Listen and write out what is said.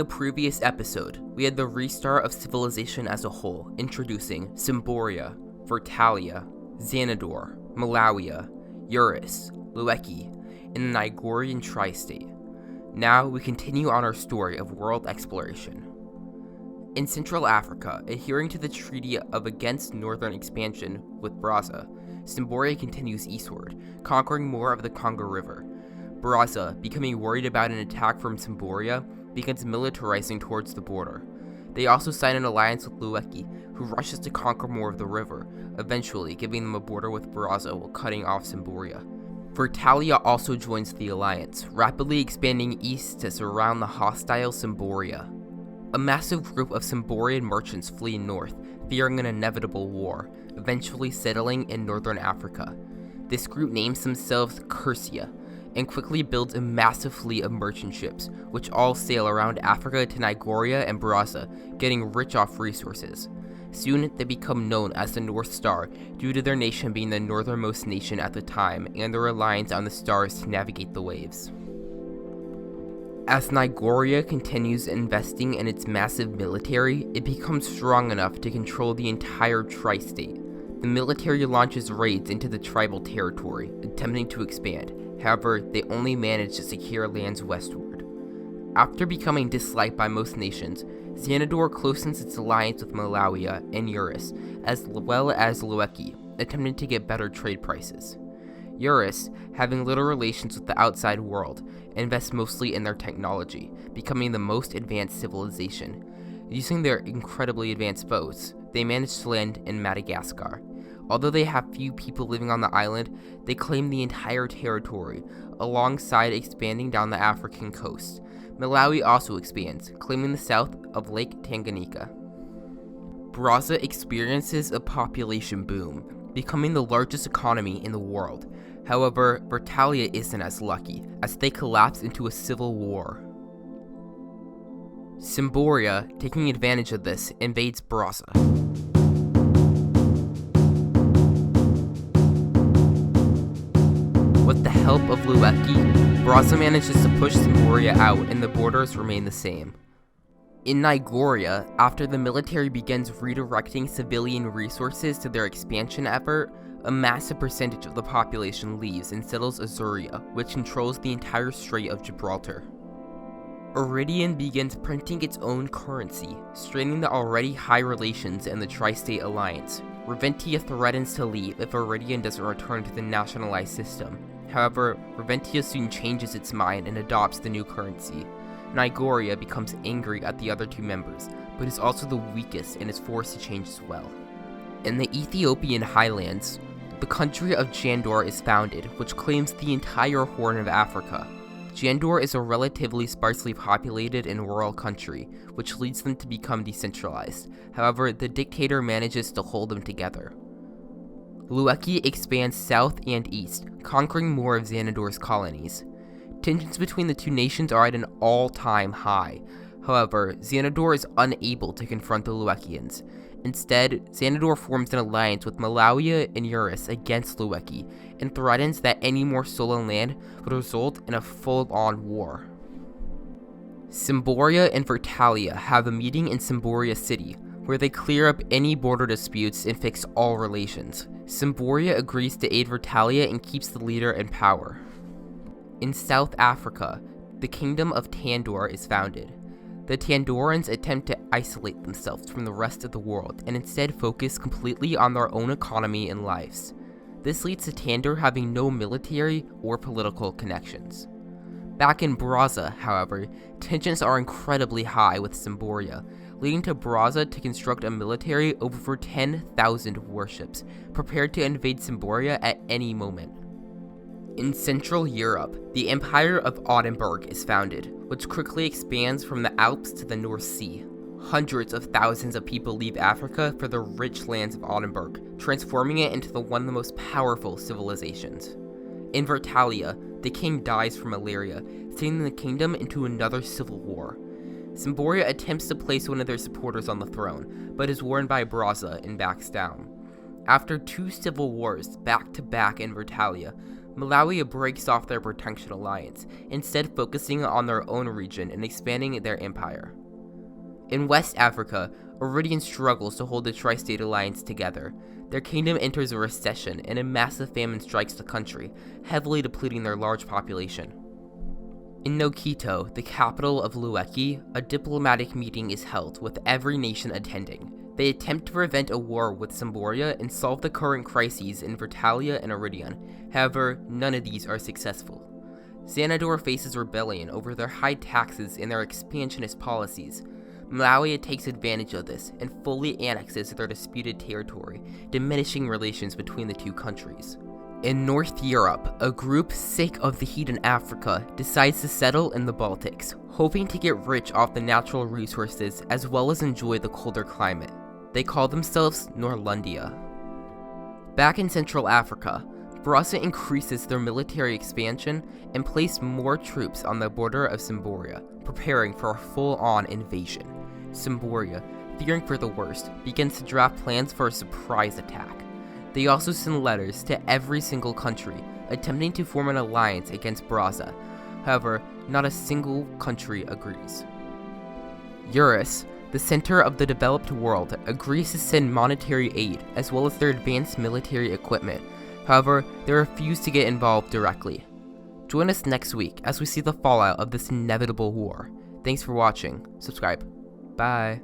the previous episode, we had the restart of civilization as a whole, introducing Cymboria, Vertalia, Xanador, Malawia, Eurus, Lueki, and the Nigorian Tri-State. Now we continue on our story of world exploration. In Central Africa, adhering to the Treaty of Against Northern Expansion with Brazza, Cymboria continues eastward, conquering more of the Congo River. Brazza, becoming worried about an attack from Cymboria, begins militarizing towards the border. They also sign an alliance with Lueki, who rushes to conquer more of the river, eventually giving them a border with Brazza while cutting off Cymboria. Vertalia also joins the alliance, rapidly expanding east to surround the hostile Cymboria. A massive group of Cymborian merchants flee north, fearing an inevitable war, eventually settling in northern Africa. This group names themselves Cursia, and quickly builds a massive fleet of merchant ships, which all sail around Africa to Nigeria and Brazza, getting rich off resources. Soon, they become known as the North Star due to their nation being the northernmost nation at the time and their reliance on the stars to navigate the waves. As Nigeria continues investing in its massive military, it becomes strong enough to control the entire tri-state. The military launches raids into the tribal territory, attempting to expand. However, they only manage to secure lands westward. After becoming disliked by most nations, Xanador closens its alliance with Malawia and Eurus, as well as Lueki, attempting to get better trade prices. Eurus, having little relations with the outside world, invests mostly in their technology, becoming the most advanced civilization. Using their incredibly advanced boats, they manage to land in Madagascar. Although they have few people living on the island, they claim the entire territory, alongside expanding down the African coast. Malawi also expands, claiming the south of Lake Tanganyika. Brazza experiences a population boom, becoming the largest economy in the world. However, Vertalia isn't as lucky, as they collapse into a civil war. Cymboria, taking advantage of this, invades Brazza. With the help of Lueki, Brazza manages to push Cymboria out and the borders remain the same. In Nigeria, after the military begins redirecting civilian resources to their expansion effort, a massive percentage of the population leaves and settles Azuria, which controls the entire Strait of Gibraltar. Iridian begins printing its own currency, straining the already high relations in the Tri-State Alliance. Reventia threatens to leave if Iridian doesn't return to the nationalized system. However, Reventia soon changes its mind and adopts the new currency. Nigeria becomes angry at the other two members, but is also the weakest and is forced to change as well. In the Ethiopian highlands, the country of Tandoor is founded, which claims the entire Horn of Africa. Tandoor is a relatively sparsely populated and rural country, which leads them to become decentralized. However, the dictator manages to hold them together. Lueki expands south and east, conquering more of Xanador's colonies. Tensions between the two nations are at an all-time high. However, Xanador is unable to confront the Luekians. Instead, Xanador forms an alliance with Malawia and Eurus against Lueki, and threatens that any more stolen land would result in a full-on war. Cymboria and Vertalia have a meeting in Soria City, where they clear up any border disputes and fix all relations. Cymboria agrees to aid Vertalia and keeps the leader in power. In South Africa, the Kingdom of Tandoor is founded. The Tandoorans attempt to isolate themselves from the rest of the world and instead focus completely on their own economy and lives. This leads to Tandoor having no military or political connections. Back in Brazza, however, tensions are incredibly high with Cymboria, leading to Brazza to construct a military of over 10,000 warships, prepared to invade Cymboria at any moment. In Central Europe, the Empire of Oldenburg is founded, which quickly expands from the Alps to the North Sea. Hundreds of thousands of people leave Africa for the rich lands of Oldenburg, transforming it into one of the most powerful civilizations. In Vertalia, the king dies from malaria, sending the kingdom into another civil war. Cymboria attempts to place one of their supporters on the throne, but is warned by Brazza and backs down. After two civil wars back-to-back in Vertalia, Malawi breaks off their protection alliance, instead focusing on their own region and expanding their empire. In West Africa, Iridian struggles to hold the Tri-State Alliance together. Their kingdom enters a recession and a massive famine strikes the country, heavily depleting their large population. In Nokito, the capital of Lueki, a diplomatic meeting is held with every nation attending. They attempt to prevent a war with Samboria and solve the current crises in Vertalia and Iridian. However, none of these are successful. Tandoor faces rebellion over their high taxes and their expansionist policies. Malawi takes advantage of this and fully annexes their disputed territory, diminishing relations between the two countries. In North Europe, a group sick of the heat in Africa decides to settle in the Baltics, hoping to get rich off the natural resources as well as enjoy the colder climate. They call themselves Norlandia. Back in Central Africa, Brazza increases their military expansion and placed more troops on the border of Samboria, preparing for a full-on invasion. Samboria, fearing for the worst, begins to draft plans for a surprise attack. They also send letters to every single country, attempting to form an alliance against Brazza. However, not a single country agrees. Eurus, the center of the developed world, agrees to send monetary aid as well as their advanced military equipment. However, they refuse to get involved directly. Join us next week as we see the fallout of this inevitable war. Thanks for watching. Subscribe. Bye.